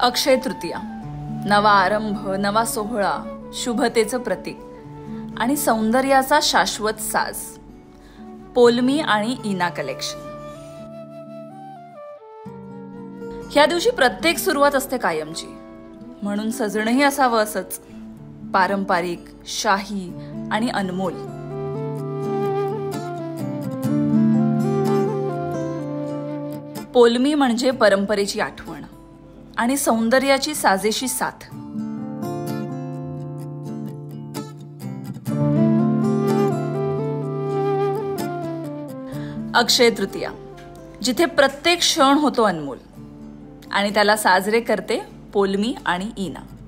अक्षय तृतीया, नवा आरंभ, नवा सोहळा, शुभतेचं प्रतीक आणि सौंदर्याचा शाश्वत साज. पोलमी आणि इना कलेक्शन. ह्या दिवशी प्रत्येक सुरुवात असते कायमची, म्हणून सजणंही असावं असंच, पारंपरिक, शाही आणि अनमोल. पोलमी म्हणजे परंपरेची आठवण आणि सौंदर्याची साजेशी साथ. अक्षय तृतीया, जिथे प्रत्येक क्षण होतो अनमोल आणि त्याला साजरे करते पोलमी आणि इना.